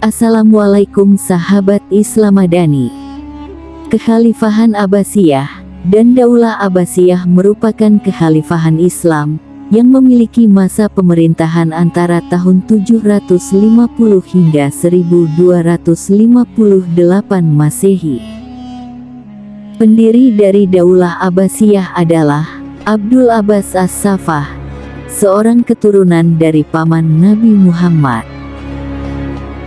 Assalamualaikum sahabat Islam Madani. Kekhalifahan Abbasiyah dan Daulah Abbasiyah merupakan kekhalifahan Islam yang memiliki masa pemerintahan antara tahun 750 hingga 1258 Masehi. Pendiri dari Daulah Abbasiyah adalah Abdul Abbas As-Saffah, seorang keturunan dari paman Nabi Muhammad.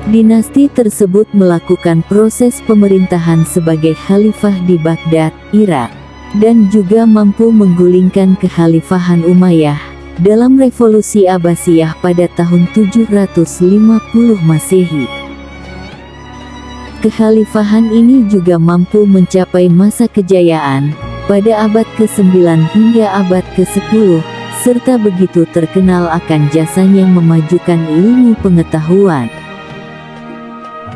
Dinasti tersebut melakukan proses pemerintahan sebagai khalifah di Baghdad, Irak, dan juga mampu menggulingkan kekhalifahan Umayyah dalam revolusi Abbasiyah pada tahun 750 Masehi. Kekhalifahan ini juga mampu mencapai masa kejayaan pada abad ke-9 hingga abad ke-10, serta begitu terkenal akan jasanya memajukan ilmu pengetahuan.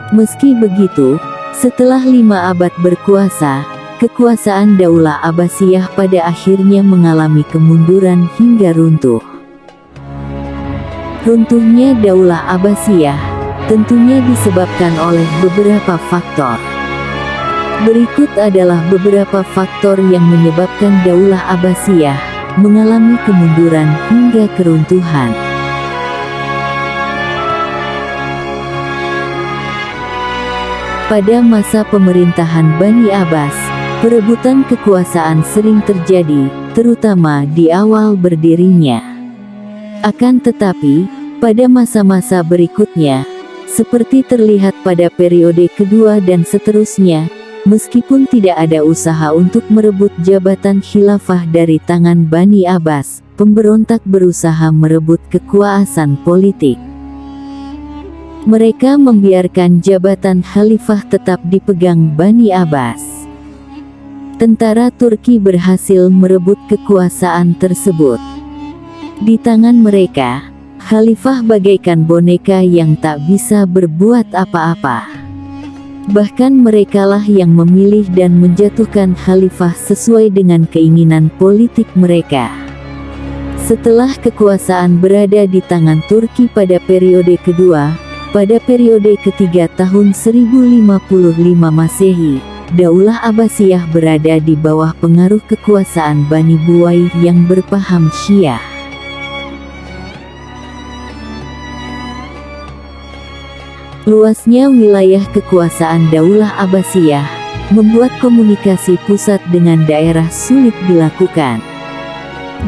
Meski begitu, setelah 5 abad berkuasa, kekuasaan Daulah Abbasiyah pada akhirnya mengalami kemunduran hingga runtuh. Runtuhnya Daulah Abbasiyah tentunya disebabkan oleh beberapa faktor. Berikut adalah beberapa faktor yang menyebabkan Daulah Abbasiyah mengalami kemunduran hingga keruntuhan. Pada masa pemerintahan Bani Abbas, perebutan kekuasaan sering terjadi, terutama di awal berdirinya. Akan tetapi, pada masa-masa berikutnya, seperti terlihat pada periode kedua dan seterusnya, meskipun tidak ada usaha untuk merebut jabatan khilafah dari tangan Bani Abbas, pemberontak berusaha merebut kekuasaan politik. Mereka membiarkan jabatan khalifah tetap dipegang Bani Abbas. Tentara Turki berhasil merebut kekuasaan tersebut. Di tangan mereka, khalifah bagaikan boneka yang tak bisa berbuat apa-apa. Bahkan merekalah yang memilih dan menjatuhkan khalifah sesuai dengan keinginan politik mereka. Setelah kekuasaan berada di tangan Turki pada periode kedua, pada periode ketiga tahun 1055 Masehi, Daulah Abbasiyah berada di bawah pengaruh kekuasaan Bani Buwayh yang berpaham Syiah. Luasnya wilayah kekuasaan Daulah Abbasiyah membuat komunikasi pusat dengan daerah sulit dilakukan.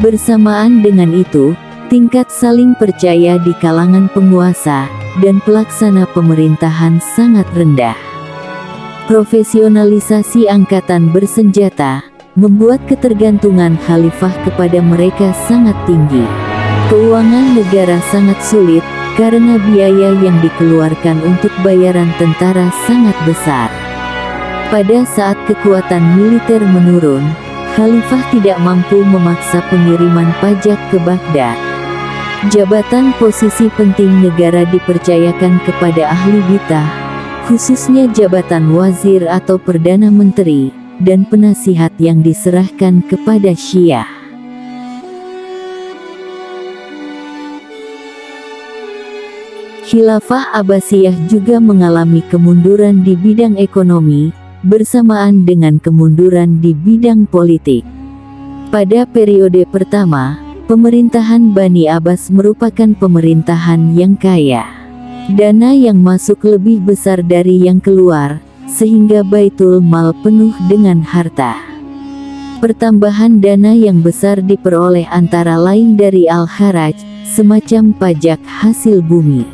Bersamaan dengan itu, tingkat saling percaya di kalangan penguasa dan pelaksana pemerintahan sangat rendah. Profesionalisasi angkatan bersenjata membuat ketergantungan khalifah kepada mereka sangat tinggi. Keuangan negara sangat sulit karena biaya yang dikeluarkan untuk bayaran tentara sangat besar. Pada saat kekuatan militer menurun, khalifah tidak mampu memaksa pengiriman pajak ke Baghdad. Jabatan posisi penting negara dipercayakan kepada ahli bitah, khususnya jabatan wazir atau perdana menteri, dan penasihat yang diserahkan kepada Syiah. Khilafah Abbasiyah juga mengalami kemunduran di bidang ekonomi, bersamaan dengan kemunduran di bidang politik. Pada periode pertama, pemerintahan Bani Abbas merupakan pemerintahan yang kaya. Dana yang masuk lebih besar dari yang keluar, sehingga Baitul Mal penuh dengan harta. Pertambahan dana yang besar diperoleh antara lain dari Al-Kharaj, semacam pajak hasil bumi.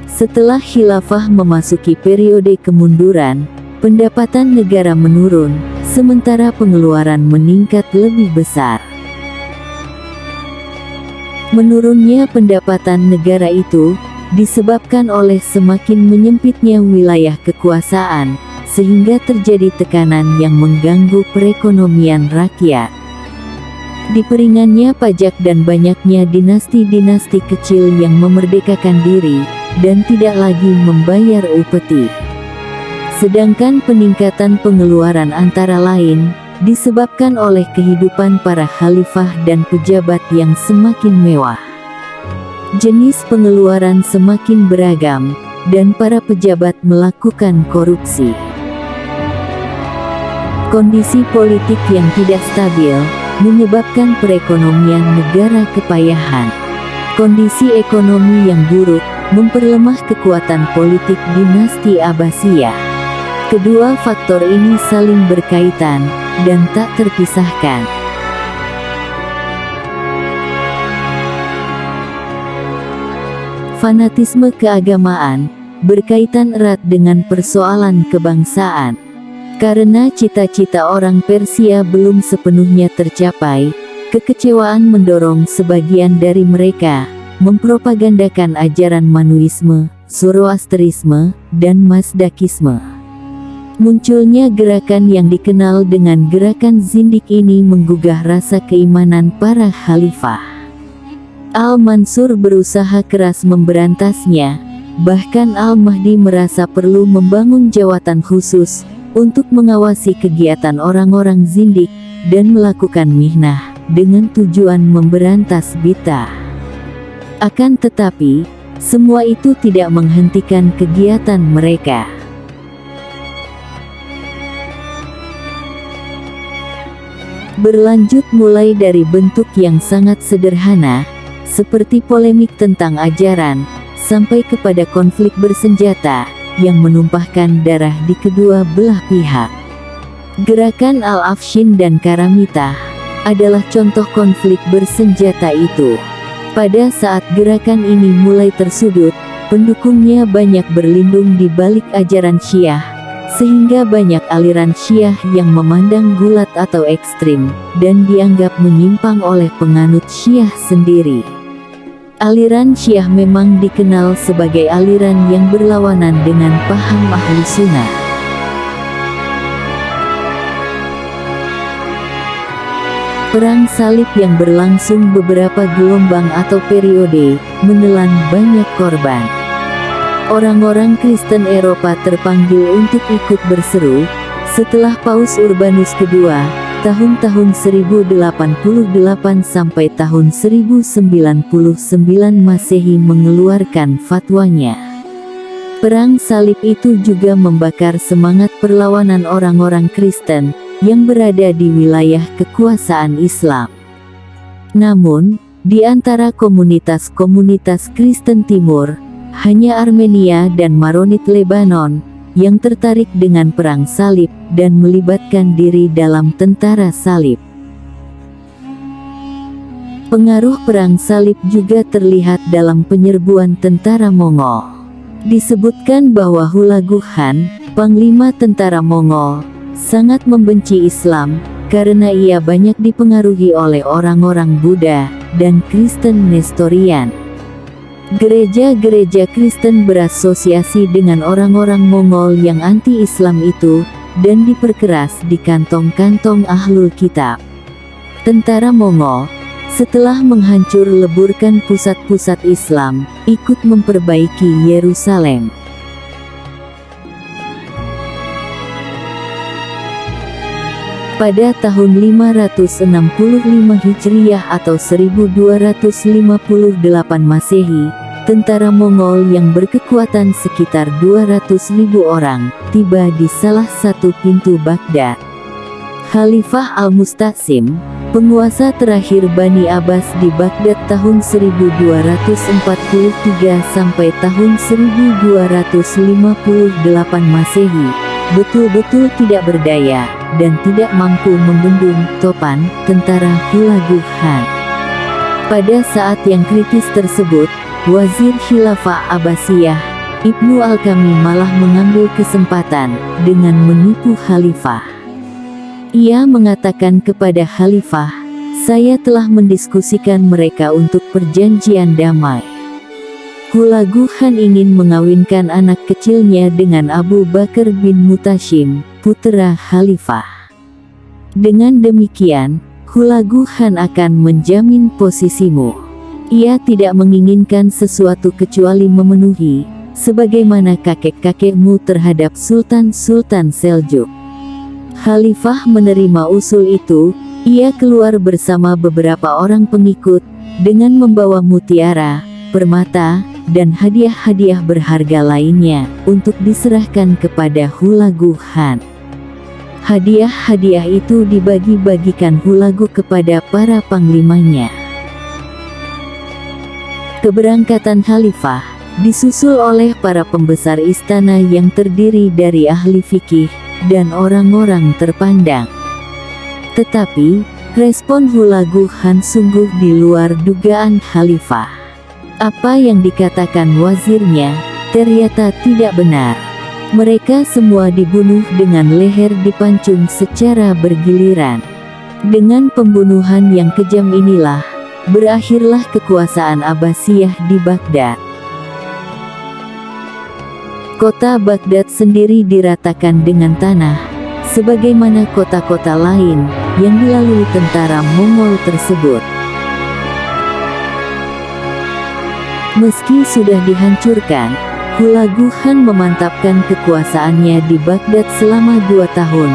Setelah khilafah memasuki periode kemunduran, pendapatan negara menurun, sementara pengeluaran meningkat lebih besar. Menurunnya pendapatan negara itu disebabkan oleh semakin menyempitnya wilayah kekuasaan, sehingga terjadi tekanan yang mengganggu perekonomian rakyat. Diperingannya pajak dan banyaknya dinasti-dinasti kecil yang memerdekakan diri dan tidak lagi membayar upeti. Sedangkan peningkatan pengeluaran antara lain disebabkan oleh kehidupan para khalifah dan pejabat yang semakin mewah. Jenis pengeluaran semakin beragam, dan para pejabat melakukan korupsi. Kondisi politik yang tidak stabil menyebabkan perekonomian negara kepayahan. Kondisi ekonomi yang buruk memperlemah kekuatan politik dinasti Abbasiyah. Kedua faktor ini saling berkaitan dan tak terpisahkan. Fanatisme keagamaan berkaitan erat dengan persoalan kebangsaan. Karena cita-cita orang Persia belum sepenuhnya tercapai, kekecewaan mendorong sebagian dari mereka mempropagandakan ajaran Manuisme, Zoroasterisme, dan Mazdakisme. Munculnya gerakan yang dikenal dengan gerakan Zindik ini menggugah rasa keimanan para khalifah. Al-Mansur berusaha keras memberantasnya, bahkan Al-Mahdi merasa perlu membangun jawatan khusus untuk mengawasi kegiatan orang-orang zindik dan melakukan mihnah dengan tujuan memberantas bid'ah. Akan tetapi, semua itu tidak menghentikan kegiatan mereka. Berlanjut mulai dari bentuk yang sangat sederhana, seperti polemik tentang ajaran, sampai kepada konflik bersenjata yang menumpahkan darah di kedua belah pihak. Gerakan Al-Afshin dan Karamitah adalah contoh konflik bersenjata itu. Pada saat gerakan ini mulai tersudut, pendukungnya banyak berlindung di balik ajaran Syiah, sehingga banyak aliran Syiah yang memandang gulat atau ekstrim, dan dianggap menyimpang oleh penganut Syiah sendiri. Aliran Syiah memang dikenal sebagai aliran yang berlawanan dengan paham Ahlus Sunnah. Perang salib yang berlangsung beberapa gelombang atau periode, menelan banyak korban. Orang-orang Kristen Eropa terpanggil untuk ikut berseru, setelah Paus Urbanus II, tahun-tahun 1088 sampai tahun 1099 Masehi mengeluarkan fatwanya. Perang salib itu juga membakar semangat perlawanan orang-orang Kristen yang berada di wilayah kekuasaan Islam. Namun, di antara komunitas-komunitas Kristen Timur, hanya Armenia dan Maronit Lebanon yang tertarik dengan perang salib dan melibatkan diri dalam tentara salib. Pengaruh perang salib juga terlihat dalam penyerbuan tentara Mongol. Disebutkan bahwa Hulagu Khan, panglima tentara Mongol, sangat membenci Islam karena ia banyak dipengaruhi oleh orang-orang Buddha dan Kristen Nestorian. Gereja-gereja Kristen berasosiasi dengan orang-orang Mongol yang anti-Islam itu, dan diperkeras di kantong-kantong Ahlul Kitab. Tentara Mongol, setelah menghancur leburkan pusat-pusat Islam, ikut memperbaiki Yerusalem. Pada tahun 565 Hijriah atau 1258 Masehi, tentara Mongol yang berkekuatan sekitar 200.000 orang, tiba di salah satu pintu Baghdad. Khalifah Al-Musta'sim, penguasa terakhir Bani Abbas di Baghdad tahun 1243 sampai tahun 1258 Masehi, betul-betul tidak berdaya dan tidak mampu membendung topan tentara Hulagu Khan. Pada saat yang kritis tersebut, Wazir Khilafah Abbasiyah, Ibnu Al-Kami malah mengambil kesempatan dengan menipu Khalifah. Ia mengatakan kepada Khalifah, "Saya telah mendiskusikan mereka untuk perjanjian damai. Hulagu Khan ingin mengawinkan anak kecilnya dengan Abu Bakar bin Mutashim, putra Khalifah. Dengan demikian, Hulagu Khan akan menjamin posisimu. Ia tidak menginginkan sesuatu kecuali memenuhi, sebagaimana kakek-kakekmu terhadap Sultan-Sultan Seljuk." Khalifah menerima usul itu. Ia keluar bersama beberapa orang pengikut, dengan membawa mutiara, permata, dan hadiah-hadiah berharga lainnya untuk diserahkan kepada Hulagu Khan. Hadiah-hadiah itu dibagi-bagikan Hulagu kepada para panglimanya. Keberangkatan Khalifah disusul oleh para pembesar istana yang terdiri dari ahli fikih dan orang-orang terpandang. Tetapi, respon Hulagu Khan sungguh di luar dugaan Khalifah. Apa yang dikatakan wazirnya ternyata tidak benar. Mereka semua dibunuh dengan leher dipancung secara bergiliran. Dengan pembunuhan yang kejam inilah, berakhirlah kekuasaan Abbasiyah di Baghdad. Kota Baghdad sendiri diratakan dengan tanah, sebagaimana kota-kota lain yang dilalui tentara Mongol tersebut. Meski sudah dihancurkan, Hulagu Khan memantapkan kekuasaannya di Baghdad selama 2 tahun,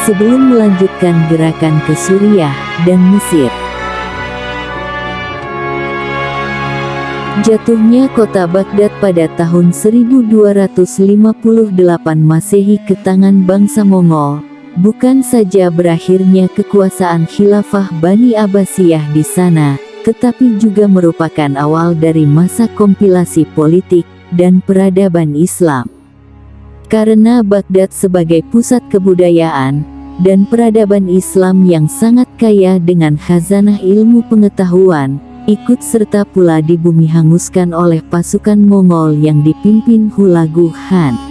sebelum melanjutkan gerakan ke Suriah dan Mesir. Jatuhnya kota Baghdad pada tahun 1258 Masehi ke tangan bangsa Mongol, bukan saja berakhirnya kekuasaan khilafah Bani Abbasiyah di sana, tetapi juga merupakan awal dari masa kompilasi politik dan peradaban Islam. Karena Baghdad sebagai pusat kebudayaan dan peradaban Islam yang sangat kaya dengan khazanah ilmu pengetahuan, ikut serta pula di bumi hanguskan oleh pasukan Mongol yang dipimpin Hulagu Khan.